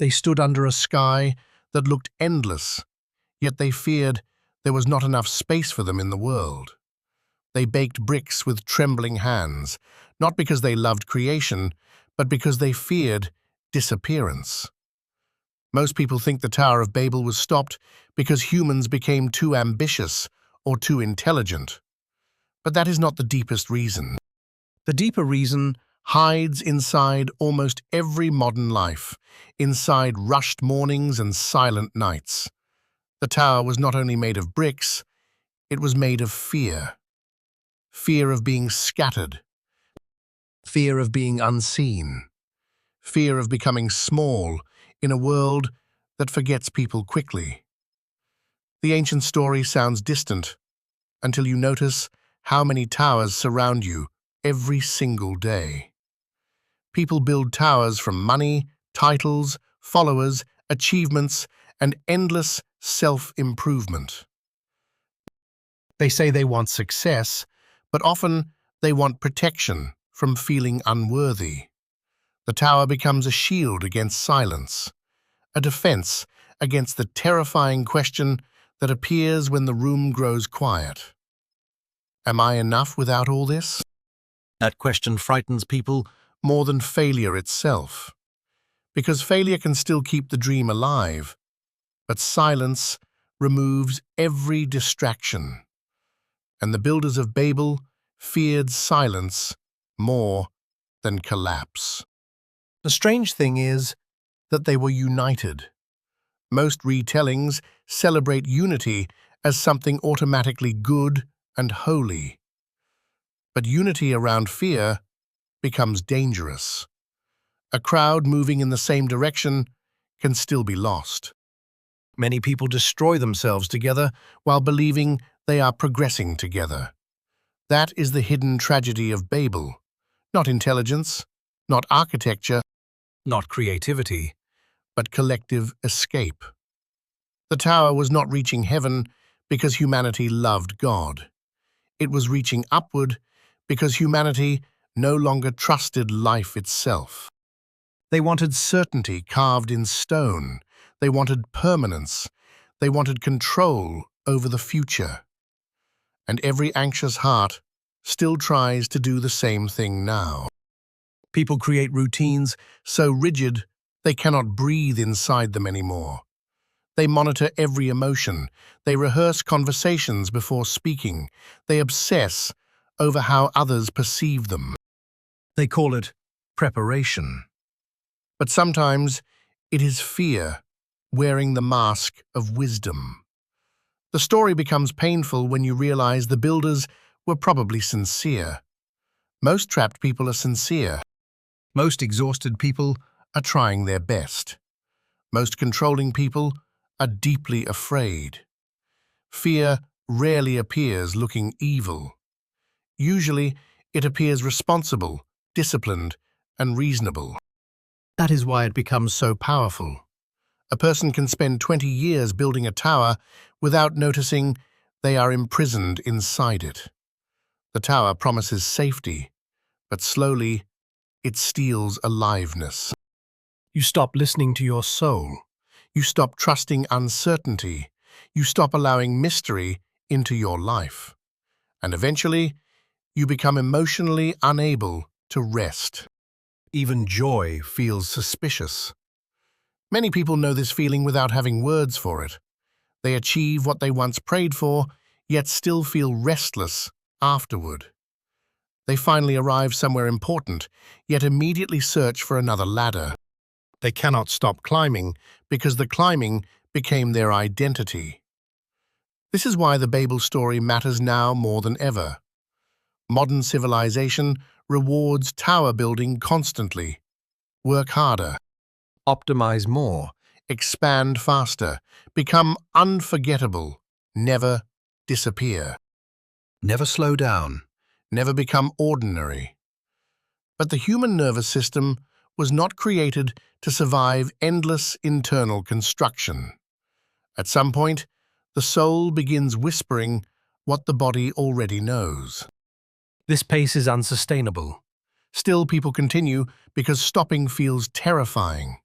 They stood under a sky that looked endless, yet they feared there was not enough space for them in the world. They baked bricks with trembling hands, not because they loved creation, but because they feared disappearance. Most people think the Tower of Babel was stopped because humans became too ambitious or too intelligent. But that is not the deepest reason. The deeper reason hides inside almost every modern life, inside rushed mornings and silent nights. The tower was not only made of bricks, it was made of fear. Fear of being scattered. Fear of being unseen. Fear of becoming small in a world that forgets people quickly. The ancient story sounds distant until you notice how many towers surround you every single day. People build towers from money, titles, followers, achievements, and endless self-improvement. They say they want success, but often they want protection from feeling unworthy. The tower becomes a shield against silence, a defense against the terrifying question that appears when the room grows quiet. Am I enough without all this? That question frightens people more than failure itself, because failure can still keep the dream alive, but silence removes every distraction. And the builders of Babel feared silence more than collapse. The strange thing is that they were united. Most retellings celebrate unity as something automatically good and holy. But unity around fear becomes dangerous. A crowd moving in the same direction can still be lost. Many people destroy themselves together while believing they are progressing together. That is the hidden tragedy of Babel. Not intelligence, not architecture, not creativity, but collective escape. The tower was not reaching heaven because humanity loved God. It was reaching upward because humanity no longer trusted life itself. They wanted certainty carved in stone. They wanted permanence. They wanted control over the future. And every anxious heart still tries to do the same thing now. People create routines so rigid they cannot breathe inside them anymore. They monitor every emotion. They rehearse conversations before speaking. They obsess over how others perceive them. They call it preparation. But sometimes it is fear wearing the mask of wisdom. The story becomes painful when you realize the builders were probably sincere. Most trapped people are sincere. Most exhausted people are trying their best. Most controlling people are deeply afraid. Fear rarely appears looking evil. Usually, it appears responsible, disciplined, and reasonable. That is why it becomes so powerful. A person can spend 20 years building a tower without noticing they are imprisoned inside it. The tower promises safety, but slowly it steals aliveness. You stop listening to your soul. You stop trusting uncertainty. You stop allowing mystery into your life. And eventually, you become emotionally unable to rest. Even joy feels suspicious. Many people know this feeling without having words for it. They achieve what they once prayed for, yet still feel restless afterward. They finally arrive somewhere important, yet immediately search for another ladder. They cannot stop climbing because the climbing became their identity. This is why the Babel story matters now more than ever. Modern civilization rewards tower building constantly. Work harder. Optimize more. Expand faster. Become unforgettable. Never disappear. Never slow down. Never become ordinary. But the human nervous system was not created to survive endless internal construction. At some point, the soul begins whispering what the body already knows. This pace is unsustainable. Still, people continue because stopping feels terrifying.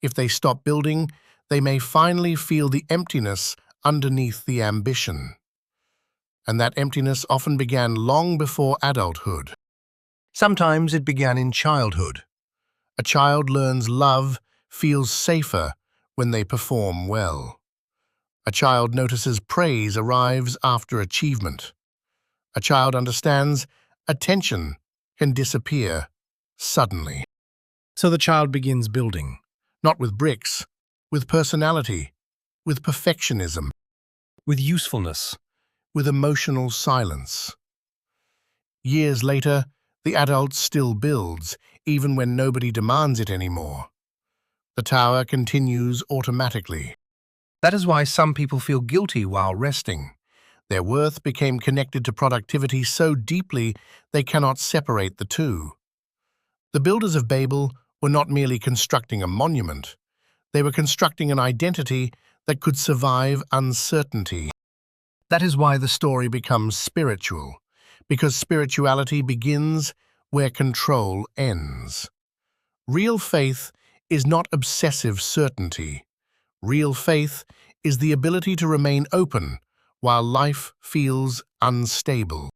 If they stop building, they may finally feel the emptiness underneath the ambition. And that emptiness often began long before adulthood. Sometimes it began in childhood. A child learns love feels safer when they perform well. A child notices praise arrives after achievement. A child understands attention can disappear suddenly. So the child begins building, not with bricks, with personality, with perfectionism, with usefulness, with emotional silence. Years later, the adult still builds, even when nobody demands it anymore. The tower continues automatically. That is why some people feel guilty while resting. Their worth became connected to productivity so deeply they cannot separate the two. The builders of Babel were not merely constructing a monument. They were constructing an identity that could survive uncertainty. That is why the story becomes spiritual, because spirituality begins where control ends. Real faith is not obsessive certainty. Real faith is the ability to remain open while life feels unstable.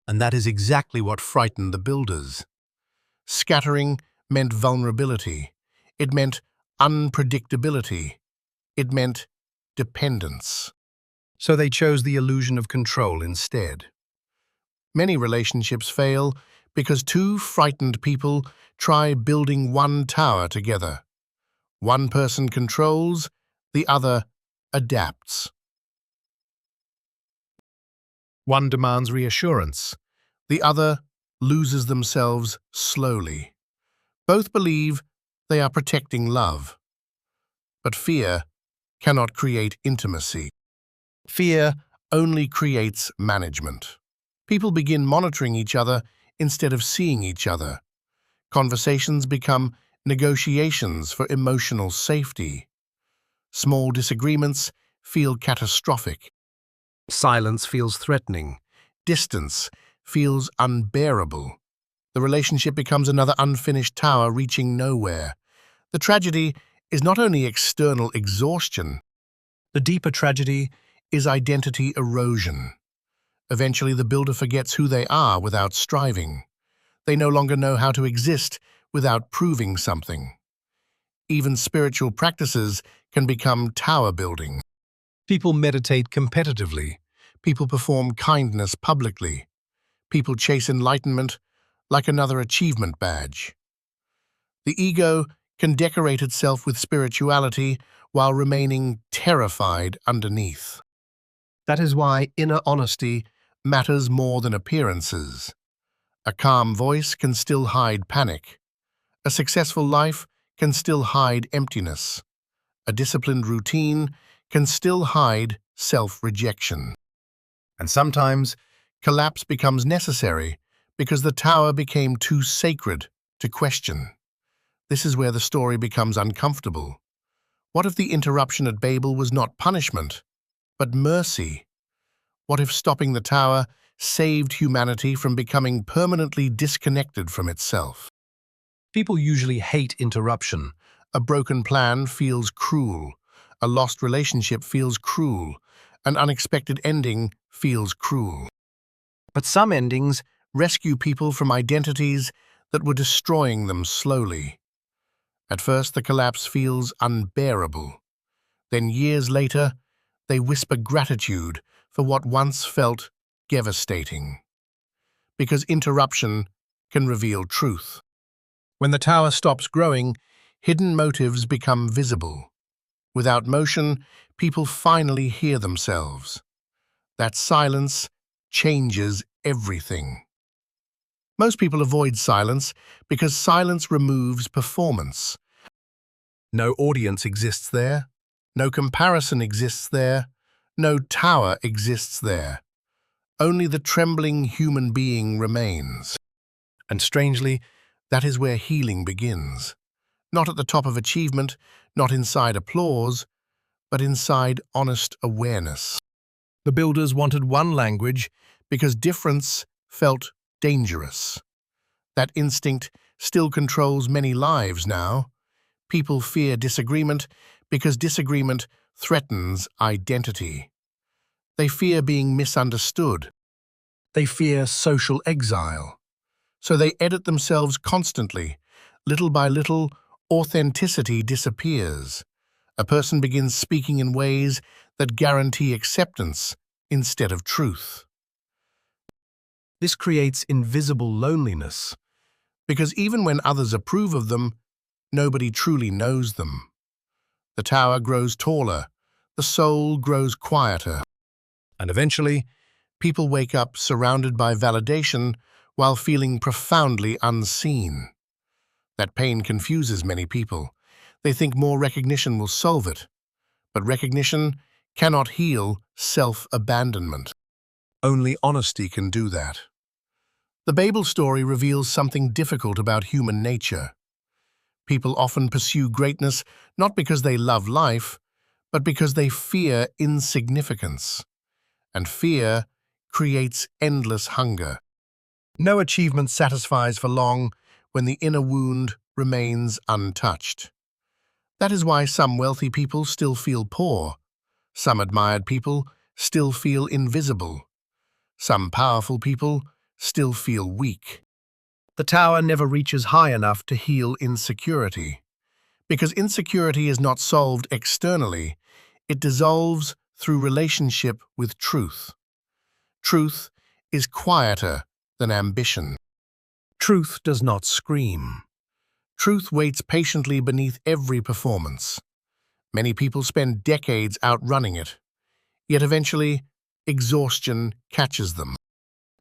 And that is exactly what frightened the builders. Scattering meant vulnerability. It meant unpredictability. It meant dependence. So they chose the illusion of control instead. Many relationships fail because two frightened people try building one tower together. One person controls, the other adapts. One demands reassurance, the other loses themselves slowly. Both believe they are protecting love. But fear cannot create intimacy. Fear only creates management. People begin monitoring each other instead of seeing each other. Conversations become negotiations for emotional safety. Small disagreements feel catastrophic. Silence feels threatening. Distance feels unbearable. The relationship becomes another unfinished tower reaching nowhere. The tragedy is not only external exhaustion. The deeper tragedy is identity erosion. Eventually, the builder forgets who they are without striving. They no longer know how to exist without proving something. Even spiritual practices can become tower building. People meditate competitively. People perform kindness publicly. People chase enlightenment like another achievement badge. The ego can decorate itself with spirituality while remaining terrified underneath. That is why inner honesty matters more than appearances. A calm voice can still hide panic. A successful life can still hide emptiness. A disciplined routine can still hide self-rejection. And sometimes, collapse becomes necessary because the tower became too sacred to question. This is where the story becomes uncomfortable. What if the interruption at Babel was not punishment, but mercy? What if stopping the tower saved humanity from becoming permanently disconnected from itself? People usually hate interruption. A broken plan feels cruel. A lost relationship feels cruel. An unexpected ending feels cruel. But some endings rescue people from identities that were destroying them slowly. At first, the collapse feels unbearable. Then, years later, they whisper gratitude for what once felt devastating. Because interruption can reveal truth. When the tower stops growing, hidden motives become visible. Without motion, people finally hear themselves. That silence changes everything. Most people avoid silence because silence removes performance. No audience exists there. No comparison exists there. No tower exists there. Only the trembling human being remains. And strangely, that is where healing begins. Not at the top of achievement, not inside applause, but inside honest awareness. The builders wanted one language because difference felt dangerous. That instinct still controls many lives now. People fear disagreement because disagreement threatens identity. They fear being misunderstood. They fear social exile. So they edit themselves constantly. Little by little, authenticity disappears. A person begins speaking in ways that guarantee acceptance instead of truth. This creates invisible loneliness, because even when others approve of them, nobody truly knows them. The tower grows taller, the soul grows quieter, and eventually, people wake up surrounded by validation while feeling profoundly unseen. That pain confuses many people. They think more recognition will solve it, but recognition cannot heal self-abandonment. Only honesty can do that. The Babel story reveals something difficult about human nature. People often pursue greatness not because they love life, but because they fear insignificance. And fear creates endless hunger. No achievement satisfies for long when the inner wound remains untouched. That is why some wealthy people still feel poor, some admired people still feel invisible, some powerful people still feel weak. The tower never reaches high enough to heal insecurity. Because insecurity is not solved externally, it dissolves through relationship with truth. Truth is quieter than ambition. Truth does not scream. Truth waits patiently beneath every performance. Many people spend decades outrunning it, yet eventually, exhaustion catches them.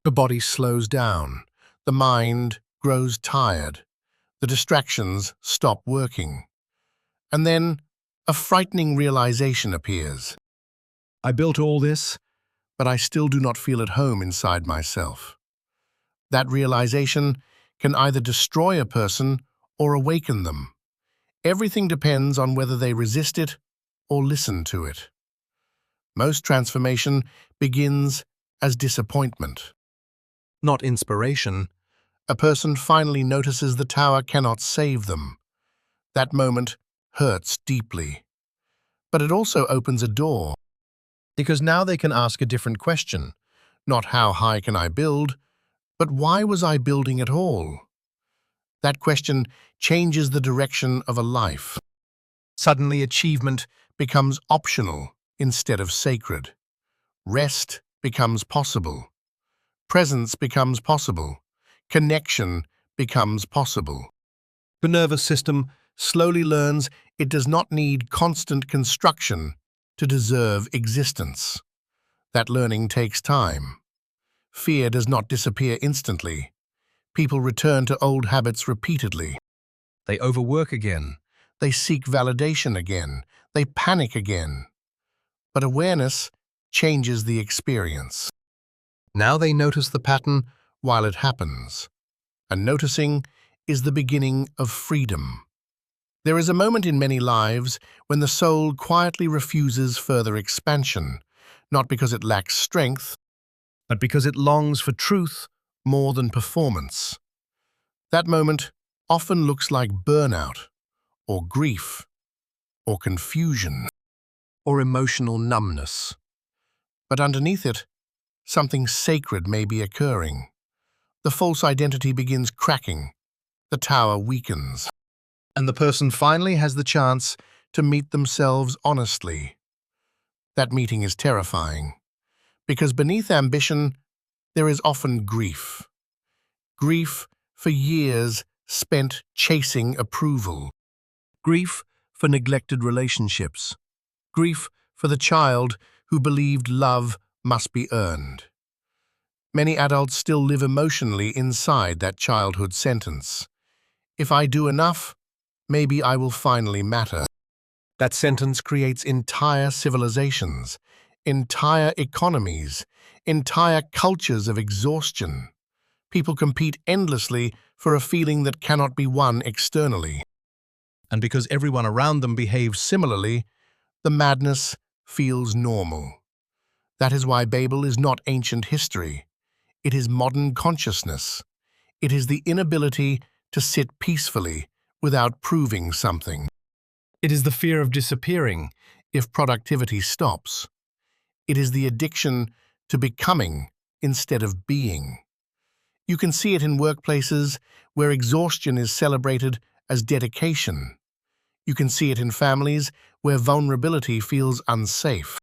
The body slows down, the mind grows tired, the distractions stop working. And then, a frightening realization appears. I built all this, but I still do not feel at home inside myself. That realization can either destroy a person or awaken them. Everything depends on whether they resist it or listen to it. Most transformation begins as disappointment, not inspiration. A person finally notices the tower cannot save them. That moment hurts deeply. But it also opens a door, because now they can ask a different question. Not how high can I build, but why was I building at all? That question changes the direction of a life. Suddenly, achievement becomes optional instead of sacred. Rest becomes possible. Presence becomes possible. Connection becomes possible. The nervous system slowly learns it does not need constant construction to deserve existence. That learning takes time. Fear does not disappear instantly. People return to old habits repeatedly. They overwork again. They seek validation again. They panic again. But awareness changes the experience. Now they notice the pattern while it happens. And noticing is the beginning of freedom. There is a moment in many lives when the soul quietly refuses further expansion, not because it lacks strength, but because it longs for truth more than performance. That moment often looks like burnout, or grief, or confusion, or emotional numbness. But underneath it, something sacred may be occurring. The false identity begins cracking, the tower weakens, and the person finally has the chance to meet themselves honestly. That meeting is terrifying, because beneath ambition, there is often grief. Grief for years spent chasing approval. Grief for neglected relationships. Grief for the child who believed love must be earned. Many adults still live emotionally inside that childhood sentence. If I do enough, maybe I will finally matter. That sentence creates entire civilizations, entire economies, entire cultures of exhaustion. People compete endlessly for a feeling that cannot be won externally. And because everyone around them behaves similarly, the madness feels normal. That is why Babel is not ancient history. It is modern consciousness. It is the inability to sit peacefully without proving something. It is the fear of disappearing if productivity stops. It is the addiction to becoming instead of being. You can see it in workplaces where exhaustion is celebrated as dedication. You can see it in families where vulnerability feels unsafe.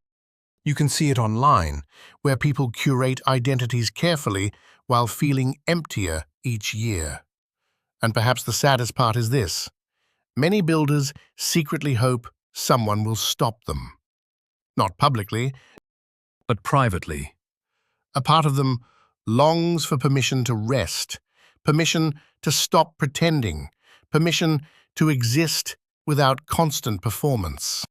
You can see it online, where people curate identities carefully while feeling emptier each year. And perhaps the saddest part is this: many builders secretly hope someone will stop them. Not publicly, but privately. A part of them longs for permission to rest, permission to stop pretending, permission to exist without constant performance.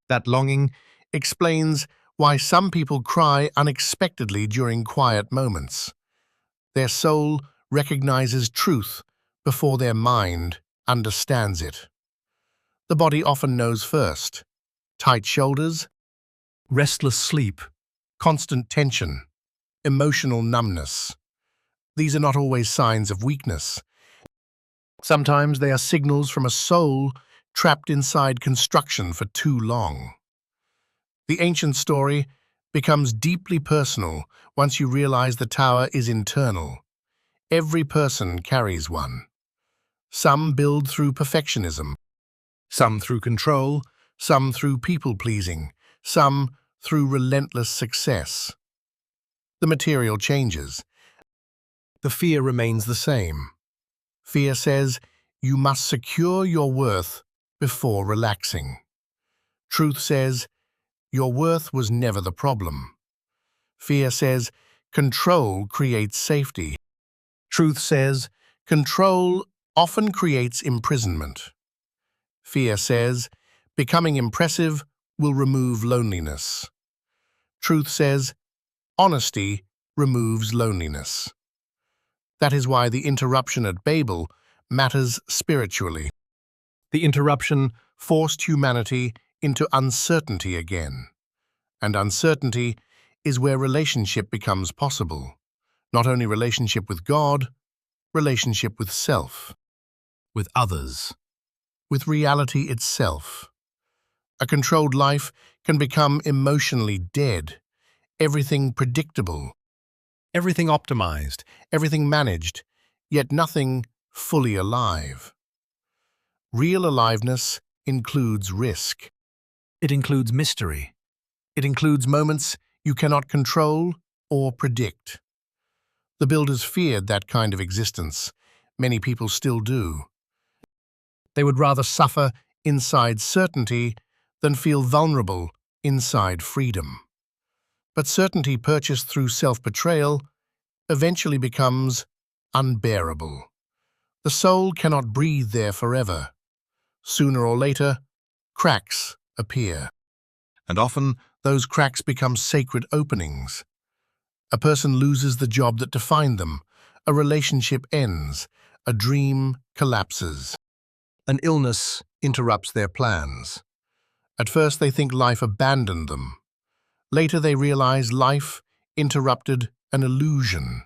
That longing explains why some people cry unexpectedly during quiet moments. Their soul recognizes truth before their mind understands it. The body often knows first: tight shoulders, restless sleep, constant tension, emotional numbness. These are not always signs of weakness. Sometimes they are signals from a soul trapped inside construction for too long. The ancient story becomes deeply personal once you realize the tower is internal. Every person carries one. Some build through perfectionism, some through control, some through people-pleasing, some through relentless success. The material changes. The fear remains the same. Fear says you must secure your worth before relaxing. Truth says your worth was never the problem. Fear says control creates safety. Truth says control often creates imprisonment. Fear says becoming impressive will remove loneliness. Truth says honesty removes loneliness. That is why the interruption at Babel matters spiritually. The interruption forced humanity into uncertainty again. And uncertainty is where relationship becomes possible. Not only relationship with God, relationship with self, with others, with reality itself. A controlled life can become emotionally dead, everything predictable, everything optimized, everything managed, yet nothing fully alive. Real aliveness includes risk. It includes mystery. It includes moments you cannot control or predict. The builders feared that kind of existence. Many people still do. They would rather suffer inside certainty than feel vulnerable inside freedom. But certainty purchased through self-betrayal eventually becomes unbearable. The soul cannot breathe there forever. Sooner or later, cracks appear. And often, those cracks become sacred openings. A person loses the job that defined them. A relationship ends. A dream collapses. An illness interrupts their plans. At first, they think life abandoned them. Later, they realize life interrupted an illusion,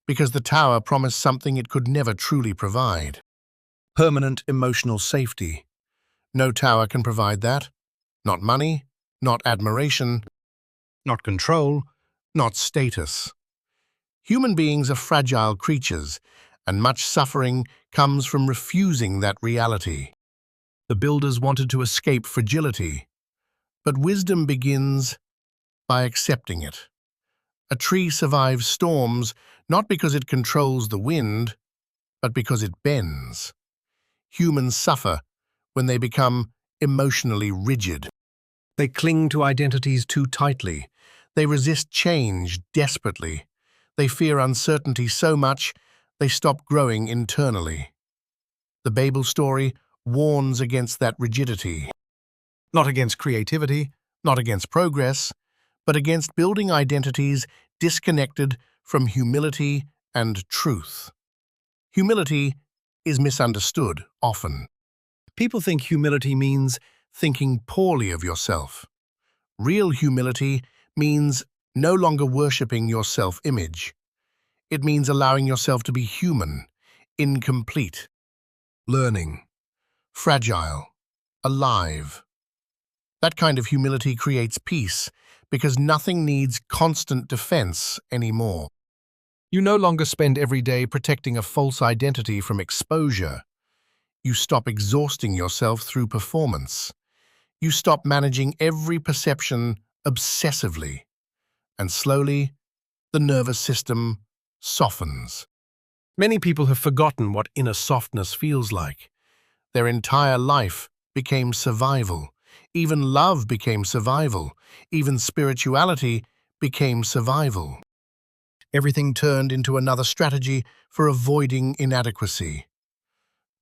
because the tower promised something it could never truly provide: permanent emotional safety. No tower can provide that. Not money, not admiration, not control, not status. Human beings are fragile creatures, and much suffering comes from refusing that reality. The builders wanted to escape fragility, but wisdom begins by accepting it. A tree survives storms not because it controls the wind, but because it bends. Humans suffer when they become emotionally rigid. They cling to identities too tightly. They resist change desperately. They fear uncertainty so much they stop growing internally. The Babel story warns against that rigidity. Not against creativity, not against progress, but against building identities disconnected from humility and truth. Humility is misunderstood often. People think humility means thinking poorly of yourself. Real humility means no longer worshipping your self-image. It means allowing yourself to be human, incomplete. learning, fragile, alive. That kind of humility creates peace because nothing needs constant defense anymore. You no longer spend every day protecting a false identity from exposure. You stop exhausting yourself through performance. You stop managing every perception obsessively. And slowly, the nervous system softens. Many people have forgotten what inner softness feels like. Their entire life became survival. Even love became survival. Even spirituality became survival. Everything turned into another strategy for avoiding inadequacy.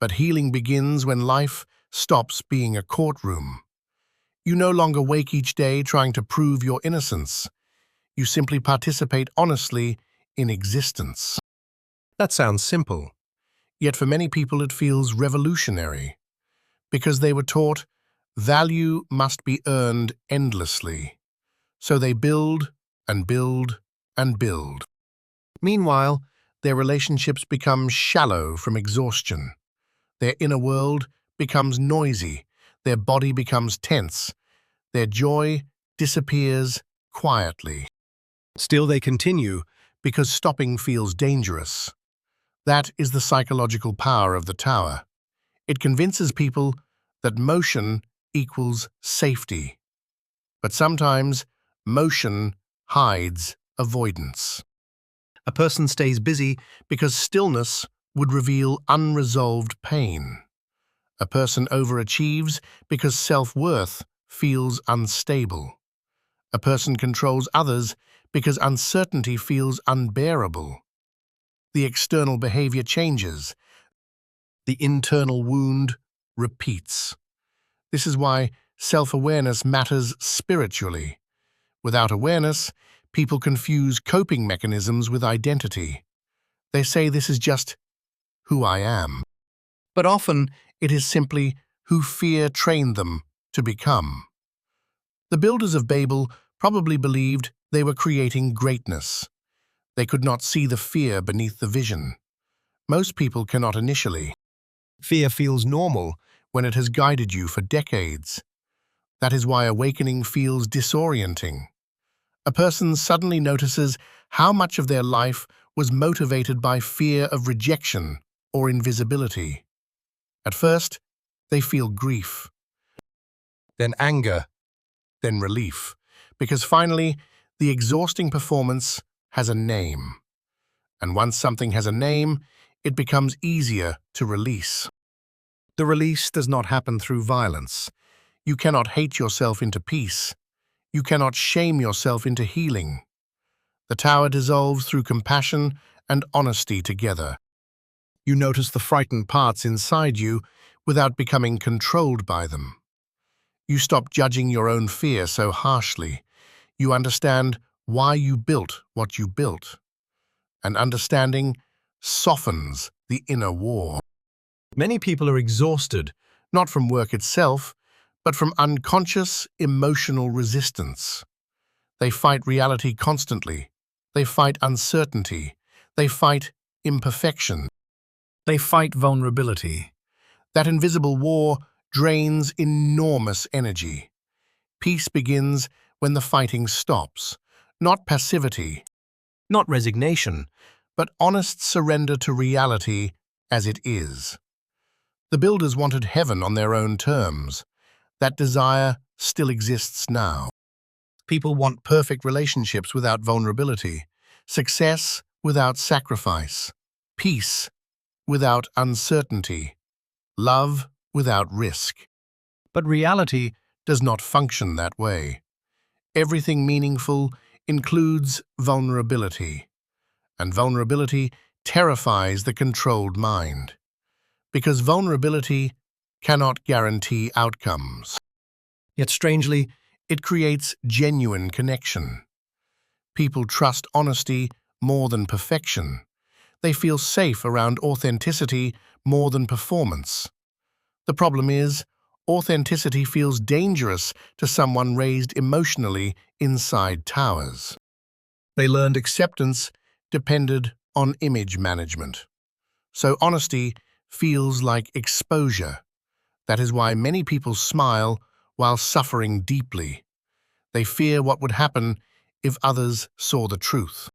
But healing begins when life stops being a courtroom. You no longer wake each day trying to prove your innocence. You simply participate honestly in existence. That sounds simple. Yet for many people it feels revolutionary. Because they were taught value must be earned endlessly. So they build and build and build. Meanwhile, their relationships become shallow from exhaustion. Their inner world becomes noisy. Their body becomes tense. Their joy disappears quietly. Still they continue because stopping feels dangerous. That is the psychological power of the tower. It convinces people that motion equals safety. But sometimes motion hides avoidance. A person stays busy because stillness would reveal unresolved pain. A person overachieves because self-worth feels unstable. A person controls others because uncertainty feels unbearable. The external behavior changes. The internal wound repeats. This is why self-awareness matters spiritually. Without awareness, people confuse coping mechanisms with identity. They say this is just who I am. But often it is simply who fear trained them to become. The builders of Babel probably believed they were creating greatness. They could not see the fear beneath the vision. Most people cannot initially. Fear feels normal when it has guided you for decades. That is why awakening feels disorienting. A person suddenly notices how much of their life was motivated by fear of rejection or invisibility. At first, they feel grief, then anger, then relief, because finally, the exhausting performance has a name. And once something has a name, it becomes easier to release. The release does not happen through violence. You cannot hate yourself into peace. You cannot shame yourself into healing. The tower dissolves through compassion and honesty together. You notice the frightened parts inside you without becoming controlled by them. You stop judging your own fear so harshly. You understand why you built what you built. And understanding softens the inner war. Many people are exhausted, not from work itself, but from unconscious emotional resistance. They fight reality constantly. They fight uncertainty. They fight imperfection. They fight vulnerability. That invisible war drains enormous energy. Peace begins when the fighting stops. Not passivity, not resignation, but honest surrender to reality as it is. The builders wanted heaven on their own terms. That desire still exists now. People want perfect relationships without vulnerability, success without sacrifice, peace without uncertainty, love without risk. But reality does not function that way. Everything meaningful includes vulnerability, and vulnerability terrifies the controlled mind, because vulnerability cannot guarantee outcomes. Yet strangely, it creates genuine connection. People trust honesty more than perfection. They feel safe around authenticity more than performance. The problem is, authenticity feels dangerous to someone raised emotionally inside towers. They learned acceptance depended on image management. So honesty feels like exposure. That is why many people smile while suffering deeply. They fear what would happen if others saw the truth.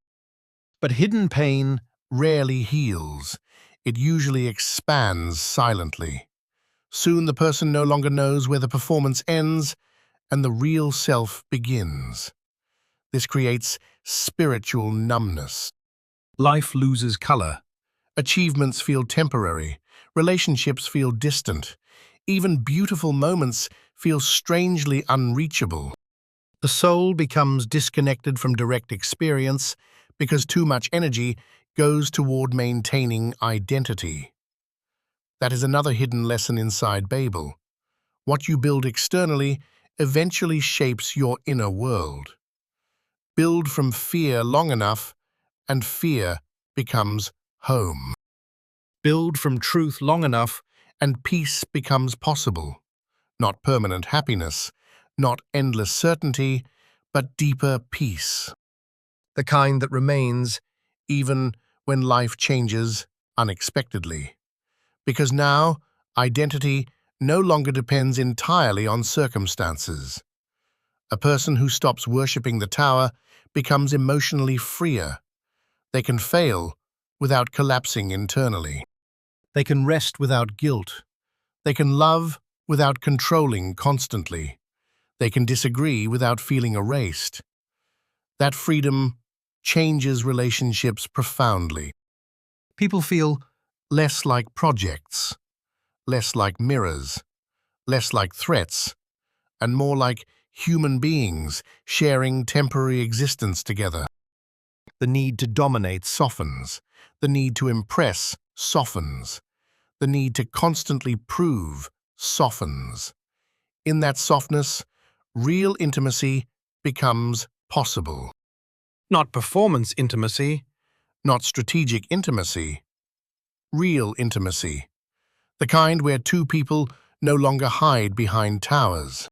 But hidden pain rarely heals. It usually expands silently. Soon the person no longer knows where the performance ends and the real self begins. This creates spiritual numbness. Life loses color. Achievements feel temporary. Relationships feel distant. Even beautiful moments feel strangely unreachable. The soul becomes disconnected from direct experience because too much energy goes toward maintaining identity. That is another hidden lesson inside Babel. What you build externally eventually shapes your inner world. Build from fear long enough, and fear becomes home. Build from truth long enough, and peace becomes possible. Not permanent happiness, not endless certainty, but deeper peace. The kind that remains even when life changes unexpectedly. Because now, identity no longer depends entirely on circumstances. A person who stops worshipping the tower becomes emotionally freer. They can fail without collapsing internally. They can rest without guilt. They can love without controlling constantly. They can disagree without feeling erased. That freedom changes relationships profoundly. People feel less like projects, less like mirrors, less like threats, and more like human beings sharing temporary existence together. The need to dominate softens. The need to impress softens. The need to constantly prove softens. In that softness, real intimacy becomes possible. Not performance intimacy, not strategic intimacy, real intimacy. The kind where two people no longer hide behind towers.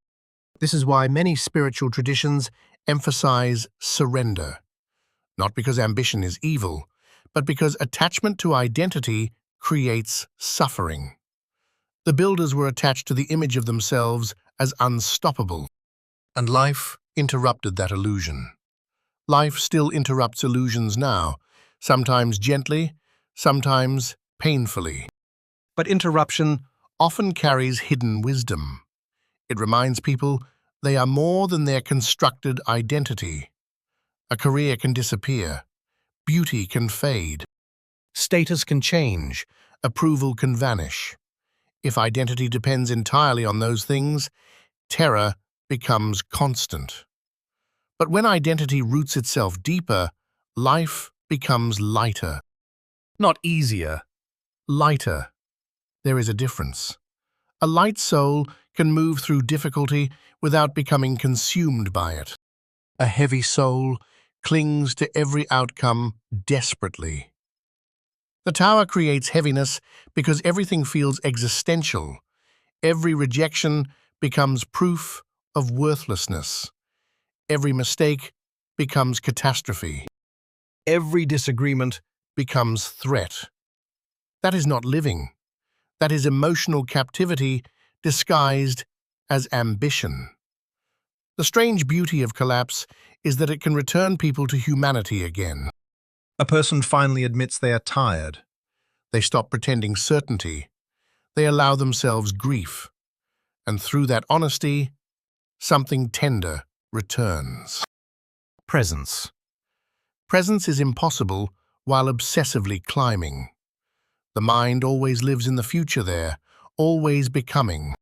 This is why many spiritual traditions emphasize surrender. Not because ambition is evil, but because attachment to identity creates suffering. The builders were attached to the image of themselves as unstoppable, and life interrupted that illusion. Life still interrupts illusions now, sometimes gently, sometimes painfully. But interruption often carries hidden wisdom. It reminds people they are more than their constructed identity. A career can disappear. Beauty can fade. Status can change. Approval can vanish. If identity depends entirely on those things, terror becomes constant. But when identity roots itself deeper, life becomes lighter. Not easier, lighter. There is a difference. A light soul can move through difficulty without becoming consumed by it. A heavy soul clings to every outcome desperately. The tower creates heaviness because everything feels existential. Every rejection becomes proof of worthlessness. Every mistake becomes catastrophe. Every disagreement becomes threat. That is not living. That is emotional captivity disguised as ambition. The strange beauty of collapse is that it can return people to humanity again. A person finally admits they are tired. They stop pretending certainty. They allow themselves grief. And through that honesty, something tender returns. Presence. Presence is impossible while obsessively climbing. The mind always lives in the future there, always becoming,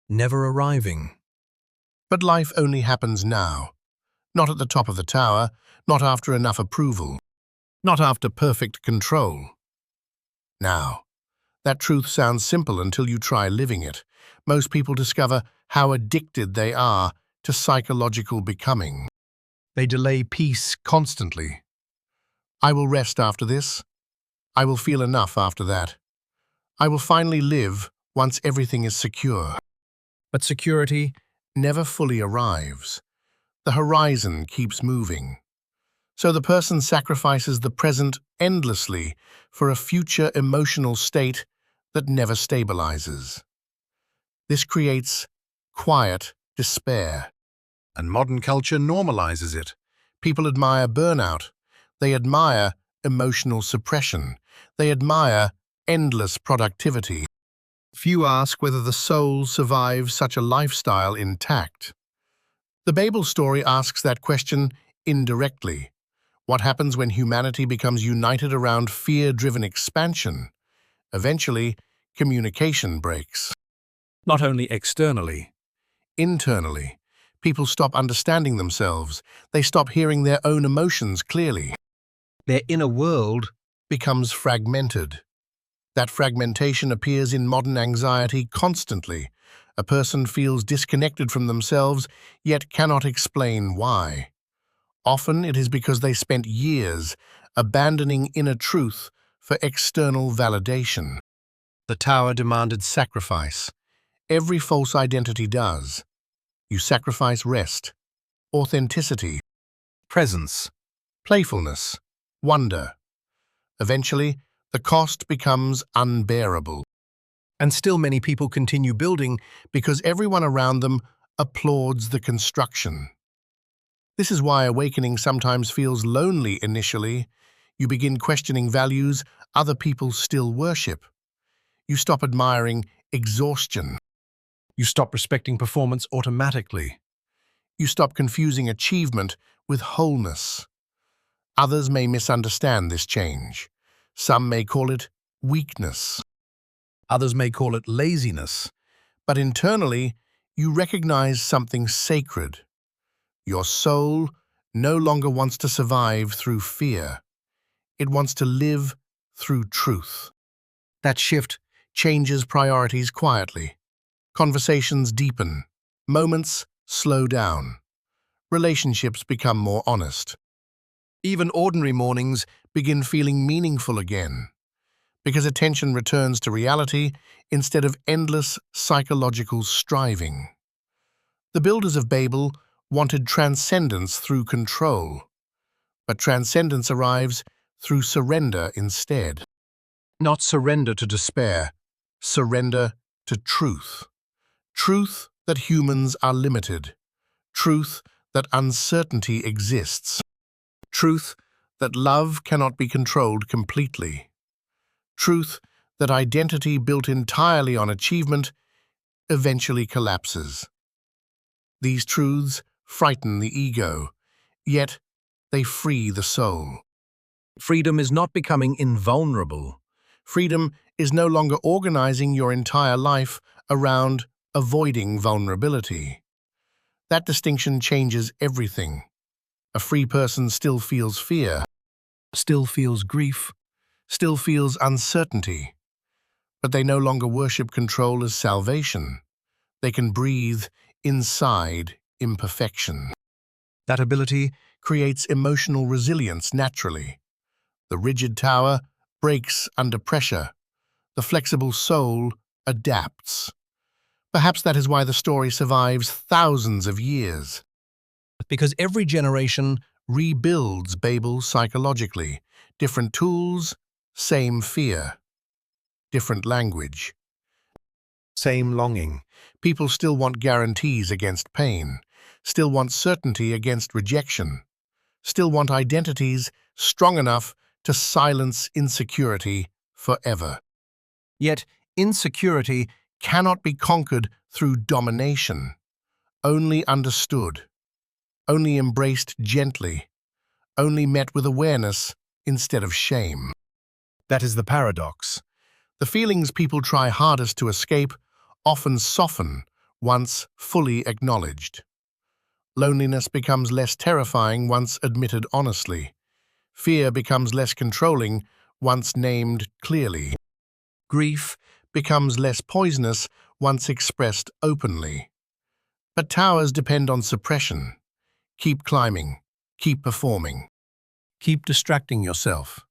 never arriving. But life only happens now, not at the top of the tower, not after enough approval, not after perfect control. Now, that truth sounds simple until you try living it. Most people discover how addicted they are to psychological becoming. They delay peace constantly. I will rest after this. I will feel enough after that. I will finally live once everything is secure. But security never fully arrives. The horizon keeps moving. So the person sacrifices the present endlessly for a future emotional state that never stabilizes. This creates quiet despair. And modern culture normalizes it. People admire burnout. They admire emotional suppression. They admire endless productivity. Few ask whether the soul survives such a lifestyle intact. The Babel story asks that question indirectly. What happens when humanity becomes united around fear-driven expansion? Eventually, communication breaks. Not only externally. Internally, people stop understanding themselves. They stop hearing their own emotions clearly. Their inner world Becomes fragmented. That fragmentation appears in modern anxiety constantly. A person feels disconnected from themselves, yet cannot explain why. Often it is because they spent years abandoning inner truth for external validation. The tower demanded sacrifice. Every false identity does. You sacrifice rest, authenticity, Presence. playfulness, wonder. Eventually, the cost becomes unbearable. And still many people continue building. Because everyone around them applauds the construction. This is why awakening sometimes feels lonely initially. You begin questioning values other people still worship. You stop admiring exhaustion. You stop respecting performance automatically. You stop confusing achievement with wholeness. Others may misunderstand this change. Some may call it weakness. Others may call it laziness. But internally, you recognize something sacred. Your soul no longer wants to survive through fear. It wants to live through truth. That shift changes priorities quietly. Conversations deepen. Moments slow down. Relationships become more honest. Even ordinary mornings begin feeling meaningful again, because attention returns to reality instead of endless psychological striving. The builders of Babel wanted transcendence through control, but transcendence arrives through surrender instead. Not surrender to despair, surrender to truth. Truth that humans are limited. Truth that uncertainty exists. Truth that love cannot be controlled completely. Truth that identity built entirely on achievement eventually collapses. These truths frighten the ego, yet they free the soul. Freedom is not becoming invulnerable. Freedom is no longer organizing your entire life around avoiding vulnerability. That distinction changes everything. A free person still feels fear, still feels grief, still feels uncertainty, but they no longer worship control as salvation. They can breathe inside imperfection. That ability Creates emotional resilience naturally. The rigid tower breaks under pressure. The flexible soul adapts. Perhaps that is why the story survives thousands of years. because every generation Rebuilds Babel psychologically. Different tools, same fear. Different language. same longing. People still want guarantees against pain. Still want certainty against rejection. Still want identities strong enough to silence insecurity forever. Yet insecurity Cannot be conquered through domination. Only understood. Only embraced gently. Only met with awareness instead of shame. that is the paradox. The feelings people try hardest to escape often soften once fully acknowledged. Loneliness becomes less terrifying once admitted honestly. Fear becomes less controlling once named clearly. Grief Becomes less poisonous once expressed openly. But towers depend on suppression. Keep climbing. Keep performing. Keep distracting yourself.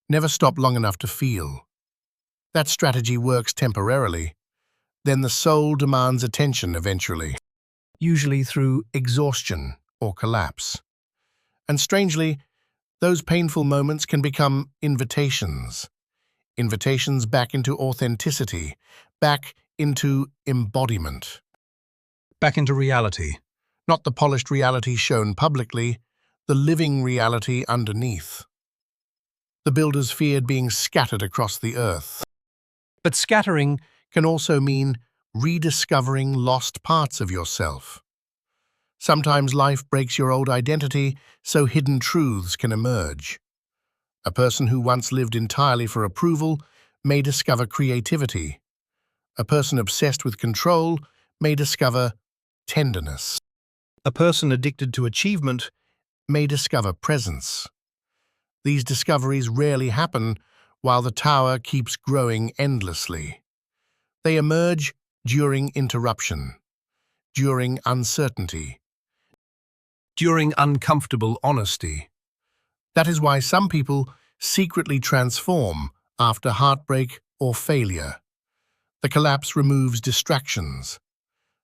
Never stop long enough to feel. That strategy works temporarily. Then the soul demands attention eventually, usually through exhaustion or collapse. And strangely, those painful moments can become invitations. invitations back into authenticity, back into embodiment. Back into reality. Not the polished reality shown publicly, the living reality underneath. The builders feared being scattered across the earth. But scattering Can also mean rediscovering lost parts of yourself. Sometimes life breaks your old identity so hidden truths can emerge. A person who once lived entirely for approval may discover creativity. A person obsessed with control may discover tenderness. a person addicted to achievement May discover presence. These discoveries rarely happen while the tower keeps growing endlessly. They emerge during interruption, during uncertainty. during uncomfortable honesty. That is why some people secretly transform after heartbreak or failure. The collapse removes distractions.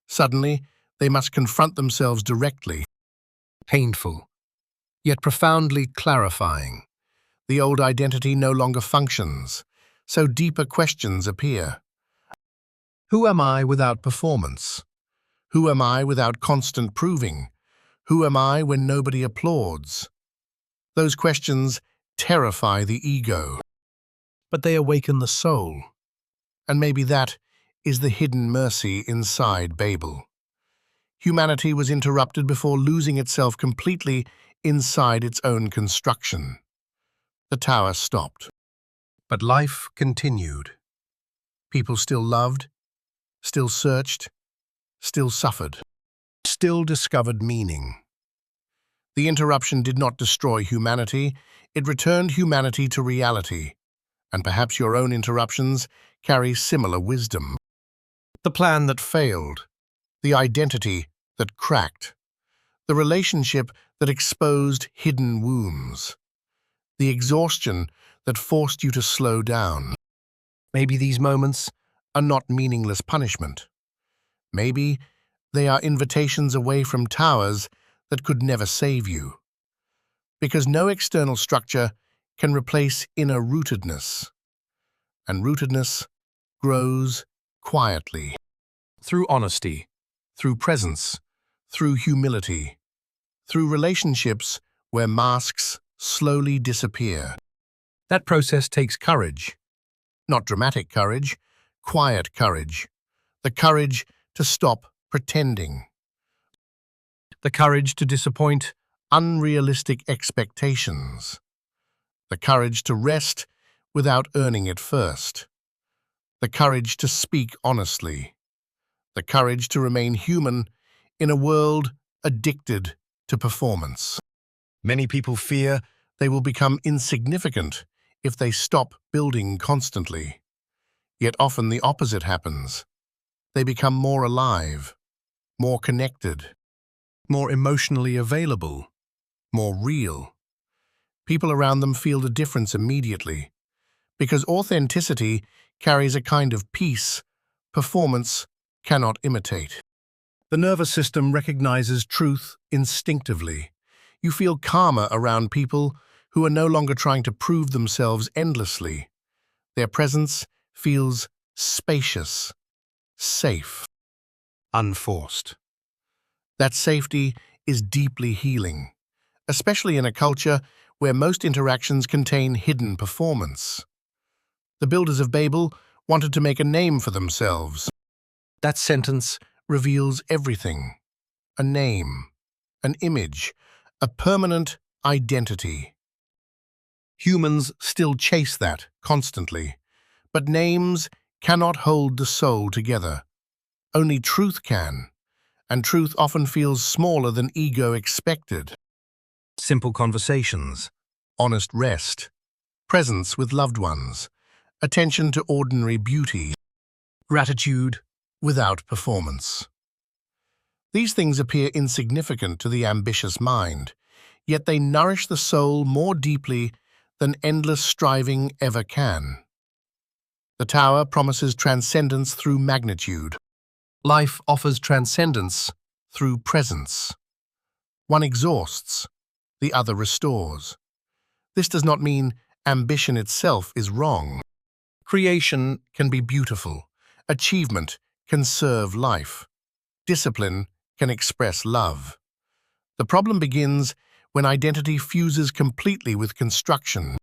Suddenly, they must confront themselves directly. Painful. Yet profoundly clarifying. The old identity no longer functions, so deeper questions appear. Who am I without performance? Who am I without constant proving? Who am I when nobody applauds? Those questions terrify the ego, but they awaken the soul. And maybe that is the hidden mercy inside Babel. Humanity was interrupted before losing itself completely inside its own construction. The tower stopped. But life continued. People still loved, still searched, still suffered, still discovered meaning. The interruption did not destroy humanity, it returned humanity to reality, and perhaps your own interruptions carry similar wisdom. The plan that failed, the identity that cracked, the relationship that exposed hidden wounds, the exhaustion that forced you to slow down. Maybe these moments are not meaningless punishment. Maybe they are invitations away from towers that could never save you. Because no external structure can replace inner rootedness. And rootedness grows quietly. Through honesty, through presence, through humility, through relationships where masks slowly disappear. That process takes courage. Not dramatic courage, quiet courage. The courage to stop pretending. The courage to disappoint unrealistic expectations. The courage to rest without earning it first. The courage to speak honestly. The courage to remain human in a world addicted to performance. Many people fear they will become insignificant if they stop building constantly. Yet often the opposite happens. They become more alive, more connected, more emotionally available, more real. People around them feel the difference immediately, because authenticity carries a kind of peace performance cannot imitate. The nervous system recognizes truth instinctively. You feel calmer around people who are no longer trying to prove themselves endlessly. Their presence feels spacious, safe, unforced. That safety is deeply healing, especially in a culture where most interactions contain hidden performance. The builders of Babel wanted to make a name for themselves. That sentence reveals everything. A name, an image, a permanent identity. Humans still chase that constantly, but names cannot hold the soul together. Only truth can, and truth often feels smaller than ego expected. Simple conversations, honest rest, presence with loved ones, attention to ordinary beauty, gratitude without performance. These things appear insignificant to the ambitious mind, yet they nourish the soul more deeply than endless striving ever can. The tower promises transcendence through magnitude. Life offers transcendence through presence. One exhausts, the other restores. This does not mean ambition itself is wrong. Creation can be beautiful. Achievement can serve life. Discipline can express love. The problem begins when identity fuses completely with construction.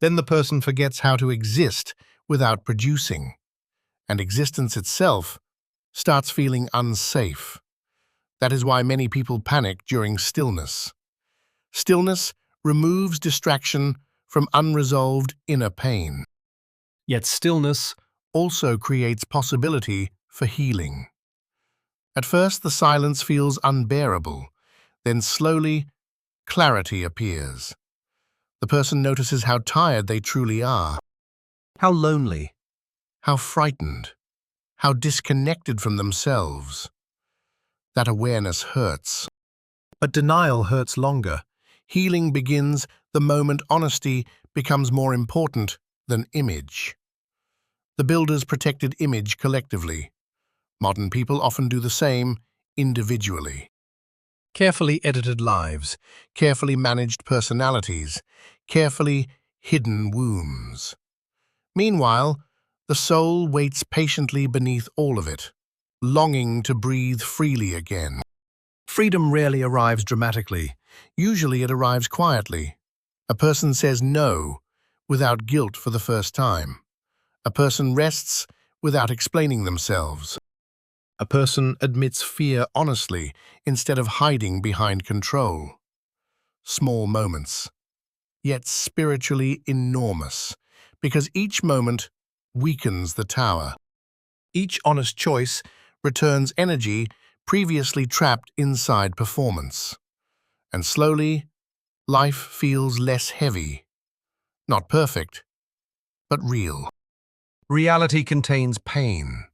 Then the person forgets how to exist without producing, and existence itself starts feeling unsafe. That is why many people panic during stillness. Stillness removes distraction from unresolved inner pain. Yet stillness Also creates possibility for healing. At first, the silence feels unbearable. Then slowly, clarity appears. The person notices how tired they truly are, how lonely, how frightened, how disconnected from themselves. That awareness hurts. but denial hurts longer. Healing begins the moment honesty becomes more important than image. The builders protected image collectively. Modern people often do the same individually. Carefully edited lives, carefully managed personalities, carefully hidden wounds. Meanwhile, the soul waits patiently beneath all of it, longing to breathe freely again. Freedom rarely arrives dramatically. Usually it arrives quietly. A person says no without guilt for the first time. A person rests without explaining themselves. A person admits fear honestly instead of hiding behind control. Small moments, yet spiritually enormous, because each moment weakens the tower. Each honest choice returns energy previously trapped inside performance. And slowly, life feels less heavy. Not perfect, but real. Reality contains pain,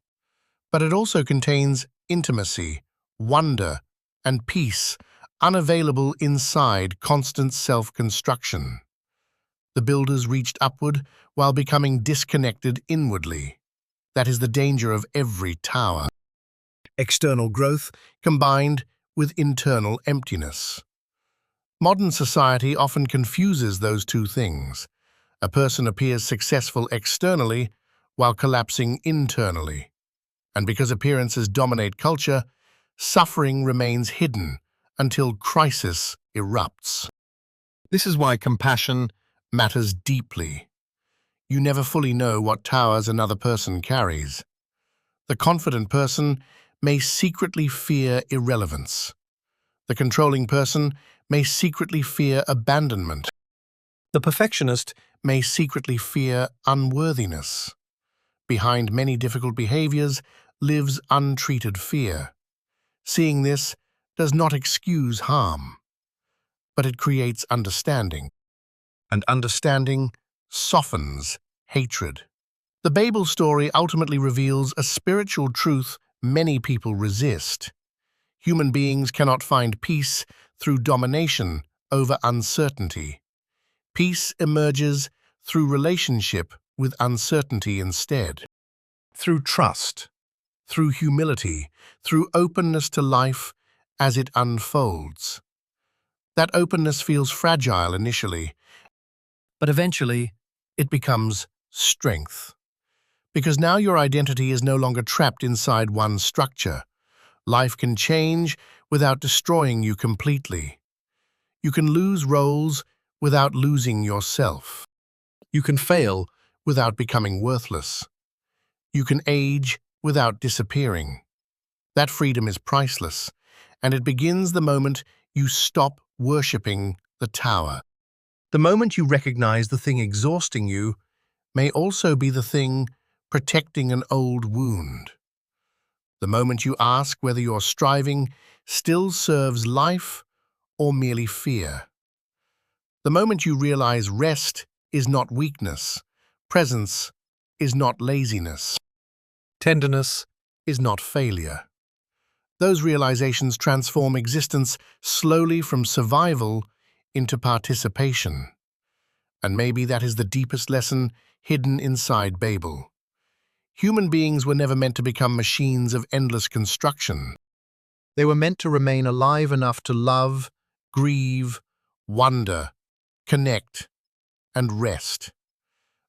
but it also contains intimacy, wonder, and peace, unavailable inside constant self-construction. The builders reached upward while becoming disconnected inwardly. That is the danger of every tower. External growth combined with internal emptiness. Modern society often confuses those two things. A person appears successful externally while collapsing internally. And because appearances dominate culture, suffering remains hidden until crisis erupts. This is why compassion matters deeply. You never fully know what towers another person carries. The confident person may secretly fear irrelevance. The controlling person may secretly fear abandonment. The perfectionist may secretly fear unworthiness. Behind many difficult behaviors lives untreated fear. Seeing this does not excuse harm, but it creates understanding. And understanding softens hatred. The Babel story ultimately reveals a spiritual truth many people resist. Human beings cannot find peace through domination over uncertainty. Peace emerges through relationship with uncertainty instead. Through trust, through humility, through openness to life as it unfolds. That openness feels fragile initially, but eventually it becomes strength. Because now your identity is no longer trapped inside one structure. Life can change without destroying you completely. You can lose roles without losing yourself. You can fail without becoming worthless. You can age without disappearing. That freedom is priceless, and it begins the moment you stop worshipping the tower. The moment you recognize the thing exhausting you may also be the thing protecting an old wound. The moment you ask whether your striving still serves life or merely fear. The moment you realize rest is not weakness, presence is not laziness, tenderness is not failure. Those realizations transform existence slowly from survival into participation. And maybe that is the deepest lesson hidden inside Babel. Human beings were never meant to become machines of endless construction. They were meant to remain alive enough to love, grieve, wonder, connect, and rest.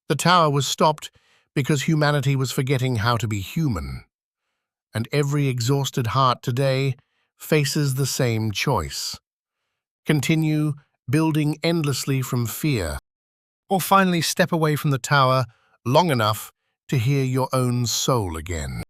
The tower was stopped because humanity was forgetting how to be human. And every exhausted heart today faces the same choice. Continue building endlessly from fear, or finally step away from the tower long enough to hear your own soul again.